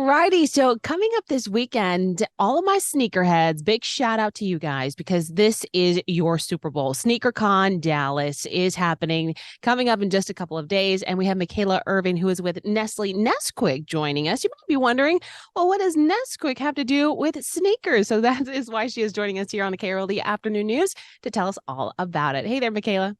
All righty. So coming up this weekend, all of my sneakerheads, big shout out to you guys because this is your Super Bowl. SneakerCon Dallas is happening coming up in just a couple of days. And we have Michaela Irvin, who is with Nestle Nesquik, joining us. You might be wondering, well, what does Nesquik have to do with sneakers? So that is why she is joining us here on the KRLD Afternoon News to tell us all about it. Hey there, Michaela.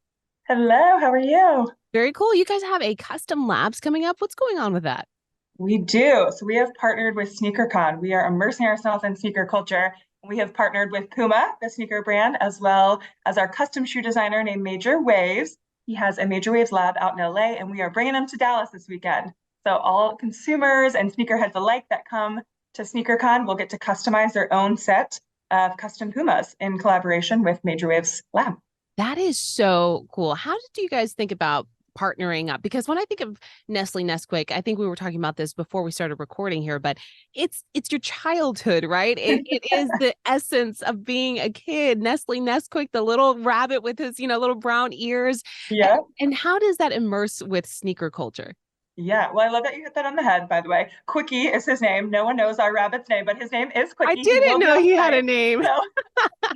Hello, how are you? Very cool. You guys have a custom labs coming up. What's going on with that? We do. So we have partnered with SneakerCon. We are immersing ourselves in sneaker culture. We have partnered with Puma, the sneaker brand, as well as our custom shoe designer named MajorWavez. He has a MajorWavez Lab out in LA, and we are bringing him to Dallas this weekend. So all consumers and sneakerheads alike that come to SneakerCon will get to customize their own set of custom Pumas in collaboration with MajorWavez Lab. That is so cool. How did you guys think about partnering up? Because when I think of Nestle Nesquik, I think we were talking about this before we started recording here, but it's your childhood, right? It is the essence of being a kid. Nestle Nesquik, the little rabbit with his, little brown ears. Yeah. And how does that immerse with sneaker culture? Yeah, well, I love that you hit that on the head, by the way. Quickie is his name. No one knows our rabbit's name, but his name is I Quickie. He didn't will be know on he had a site. name. So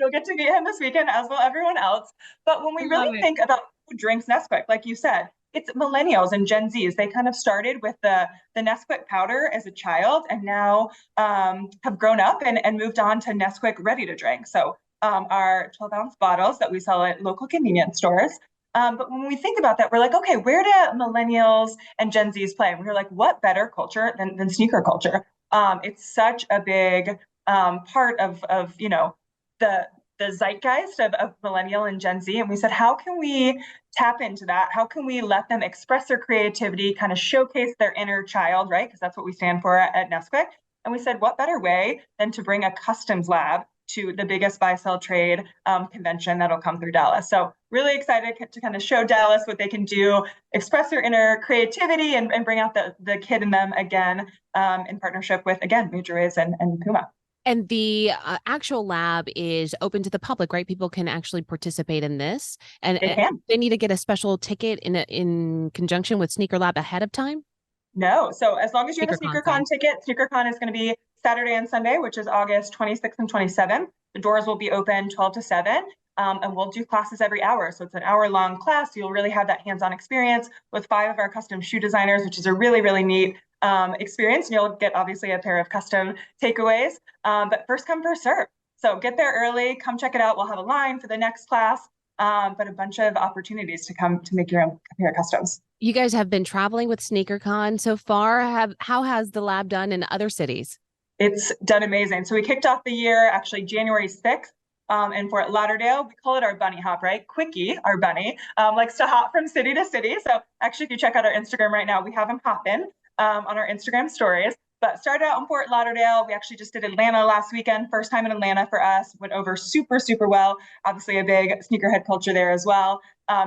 you'll get to meet him this weekend, as will everyone else. But when I we really love it. think about who drinks Nesquik, like you said, it's millennials and Gen Zs. They kind of started with the Nesquik powder as a child and now have grown up and moved on to Nesquik ready to drink. So our 12-ounce bottles that we sell at local convenience stores. But when we think about that, we're like, okay, where do millennials and Gen Zs play? And we're like, what better culture than sneaker culture? It's such a big part of the the zeitgeist of millennial and Gen Z. And we said, how can we tap into that? How can we let them express their creativity, kind of showcase their inner child, right? Because that's what we stand for at Nesquik. And we said, what better way than to bring a customs lab to the biggest buy sell trade convention that'll come through Dallas. So really excited to kind of show Dallas what they can do, express their inner creativity and bring out the kid in them again in partnership with, again, MajorWavez and Puma. And the actual lab is open to the public, right? People can actually participate in this, They and can. they need to get a special ticket in conjunction with Sneaker Lab ahead of time. No. So as long as you have a SneakerCon, SneakerCon sorry. ticket, SneakerCon is going to be Saturday and Sunday, which is August 26th and 27th. The doors will be open 12 to 7. And we'll do classes every hour. So it's an hour-long class. You'll really have that hands-on experience with 5 of our custom shoe designers, which is a really, really neat experience. And you'll get obviously a pair of custom takeaways. But first come, first serve. So get there early, come check it out. We'll have a line for the next class, but a bunch of opportunities to come to make your own pair of customs. You guys have been traveling with SneakerCon so far. Have How has the lab done in other cities? It's done amazing. So we kicked off the year actually January 6th in Fort Lauderdale. We call it our bunny hop, right? Quickie, our bunny, likes to hop from city to city. So actually, if you check out our Instagram right now, we have him hopping on our Instagram stories. But started out in Fort Lauderdale. We actually just did Atlanta last weekend. First time in Atlanta for us. Went over super, super well. Obviously, a big sneakerhead culture there as well.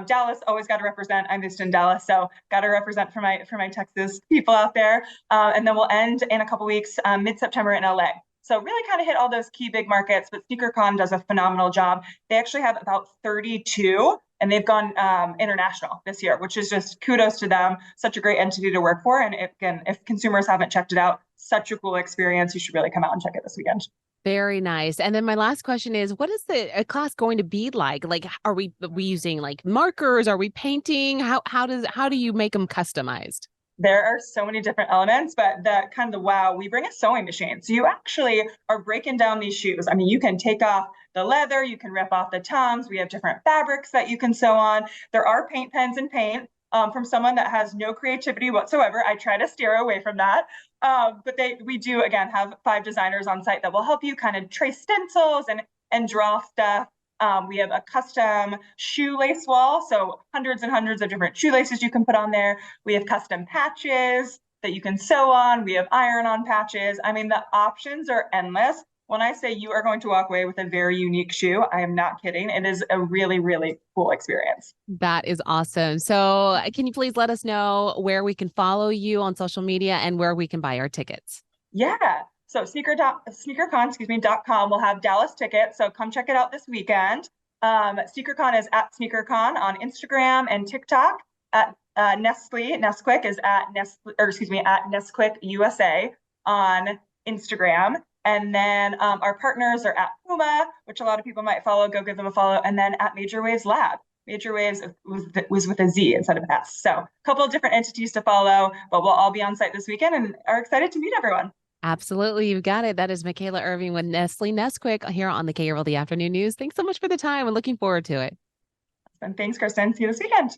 Dallas always got to represent. I'm based in Dallas, so got to represent for my Texas people out there. And then we'll end in a couple weeks, mid-September in LA. So really kind of hit all those key big markets, but SneakerCon does a phenomenal job. They actually have about 32 and they've gone international this year, which is just kudos to them. Such a great entity to work for. And again, if consumers haven't checked it out, such a cool experience. You should really come out and check it this weekend. Very nice. And then my last question is, what is the class going to be like? Like, are we using like markers? Are we painting? How do you make them customized? There are so many different elements, but the kind of the wow, we bring a sewing machine. So you actually are breaking down these shoes. I mean, you can take off the leather, you can rip off the tongues. We have different fabrics that you can sew on. There are paint pens and paint. From someone that has no creativity whatsoever, I try to steer away from that. But we do again have 5 designers on site that will help you kind of trace stencils and draw stuff. We have a custom shoelace wall, so hundreds and hundreds of different shoelaces you can put on there. We have custom patches that you can sew on. We have iron-on patches. I mean, the options are endless. When I say you are going to walk away with a very unique shoe, I am not kidding. It is a really, really cool experience. That is awesome. So, can you please let us know where we can follow you on social media and where we can buy our tickets? Yeah. So sneakercon, .com will have Dallas tickets. So come check it out this weekend. SneakerCon is at SneakerCon on Instagram and TikTok. At Nestle Nesquik is at Nestle, or excuse me, at Nesquik USA. on Instagram. And then our partners are at Puma, which a lot of people might follow. Go give them a follow. And then at MajorWavez Lab. MajorWavez was with a Z instead of S. So a couple of different entities to follow, but we'll all be on site this weekend and are excited to meet everyone. Absolutely. You've got it. That is Michaela Irvin with Nestle Nesquik here on the KRLD Afternoon News. Thanks so much for the time. We're looking forward to it. And thanks, Kristen. See you this weekend.